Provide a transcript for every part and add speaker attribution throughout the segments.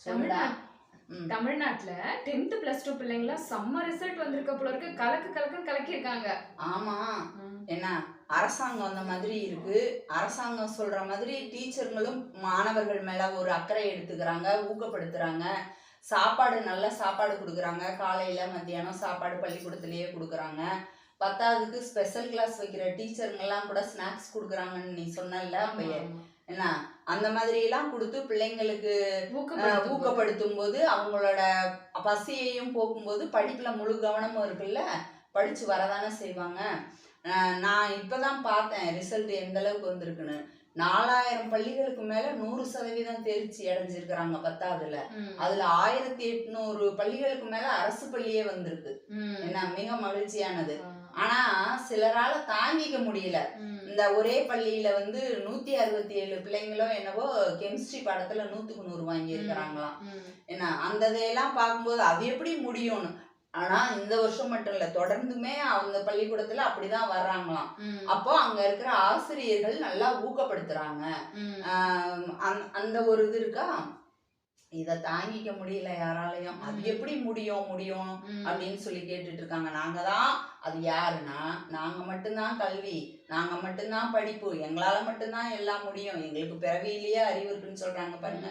Speaker 1: சொல்லுடா.
Speaker 2: தமிழ்நாட்டுல 10th +2 பிள்ளைங்களாம் செம்ம ரிசல்ட் வந்திருக்க போல இருக்கு. கலக்குன்னு கலக்கியிருக்காங்க.
Speaker 1: ஆமா, என்ன அரசாங்கம் அந்த மாதிரி இருக்கு. அரசாங்கம் சொல்ற மாதிரி டீச்சர்களும் மாணவர்கள் மேல ஒரு அக்கறை எடுத்துக்கிறாங்க, ஊக்கப்படுத்துறாங்க. சாப்பாடு நல்ல சாப்பாடு கொடுக்குறாங்க. காலையில மத்தியானம் சாப்பாடு பள்ளிக்கூடத்திலேயே கொடுக்குறாங்க. 10ஆவதுக்கு ஸ்பெஷல் கிளாஸ் வைக்கிற டீச்சருங்கெல்லாம் கூட ஸ்நாக்ஸ் கொடுக்குறாங்கன்னு நீ சொன்னல அப்பயே. என்ன அந்த மாதிரி எல்லாம் கொடுத்து பிள்ளைங்களுக்கு ஊக்கப்படுத்தும் போது அவங்களோட பசியையும் போக்கும்போது படிப்புல முழு கவனமும் இருக்குல்ல, படிச்சு வரதானே செய்வாங்க. நான் இப்பதான் பார்த்தேன் ரிசல்ட் எந்த அளவுக்கு வந்திருக்குன்னு. 4000 பள்ளிகளுக்கு மேல 100% தேர்ச்சி அடைஞ்சிருக்கிறாங்க 10ஆவதுல. அதுல 1800 பள்ளிகளுக்கு மேல அரசு பள்ளியே வந்திருக்கு. என்ன மிக மகிழ்ச்சியானது. ஆனா சிலரால தாங்கிக்க முடியல. இந்த ஒரே பள்ளியில 167 பிள்ளைங்களோ என்னவோ கெமிஸ்ட்ரி பாடத்துல 100க்கு 100 வாங்கி இருக்கிறாங்களாம். என்ன அந்த இதையெல்லாம் பார்க்கும்போது அது எப்படி முடியும்னு. ஆனா இந்த வருஷம் மட்டும் இல்ல, தொடர்ந்துமே அவங்க பள்ளிக்கூடத்துல அப்படிதான் வர்றாங்களாம். அப்போ அங்க இருக்கிற ஆசிரியர்கள் நல்லா ஊக்கப்படுத்துறாங்க. அந்த ஒரு இது இருக்கா, இதை தாங்கிக்க முடியல யாராலையும். அது எப்படி முடியும் அப்படின்னு சொல்லி கேட்டுட்டு இருக்காங்க. நாங்க தான் அது யாருன்னா, நாங்க மட்டும்தான் கல்வி, நாங்க மட்டும்தான் படிப்பு, எங்களால மட்டும்தான் எல்லாம் முடியும், எங்களுக்கு பிறவியிலேயே அறிவு இருக்குன்னு சொல்றாங்க பாருங்க.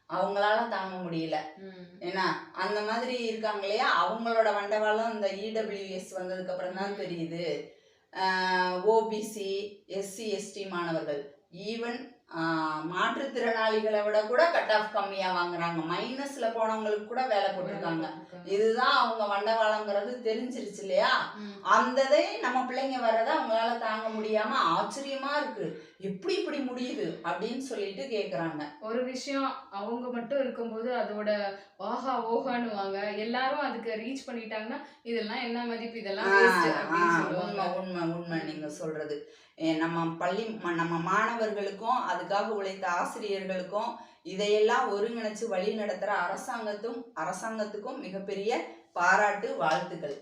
Speaker 1: அவங்களால தாங்க முடியல. ஏன்னா அந்த மாதிரி இருக்காங்க இல்லையா, அவங்களோட வண்டவாளம் இந்த இடபிள்யூஎஸ் வந்ததுக்கு அப்புறம் தான் தெரியுது. ஓபிசி எஸ்சி எஸ்டி மாணவர்கள், ஈவன் மாற்றுத்திறனாளிகளை விட கூட கட் ஆஃப் கம்மியா வாங்குறாங்க. மைனஸ்ல போனவங்களுக்கு கூட வேலை போட்டிருக்காங்க. இதுதான் அவங்க வண்டவாளங்கிறது தெரிஞ்சிருச்சு இல்லையா. அந்ததை நம்ம பிள்ளைங்க வர்றதை அவங்களால தாங்க முடியாம ஆச்சரியமா இருக்கு, எப்படி இப்படி முடியுது அப்படின்னு சொல்லிட்டு கேக்குறாங்க.
Speaker 2: ஒரு விஷயம் அவங்க மட்டும் இருக்கும்போது அதோட ஆஹா ஓஹான்னு வாங்க, எல்லாரும் அதுக்கு ரீச் பண்ணிட்டாங்கன்னா இதெல்லாம் என்ன மதிப்பு, இதெல்லாம்
Speaker 1: உண்மை நீங்க சொல்றது. நம்ம மாணவர்களுக்கும் அதுக்காக உழைத்த ஆசிரியர்களுக்கும் இதையெல்லாம் ஒருங்கிணைச்சு வழி நடத்துற அரசாங்கத்துக்கும் மிகப்பெரிய பாராட்டுகள்.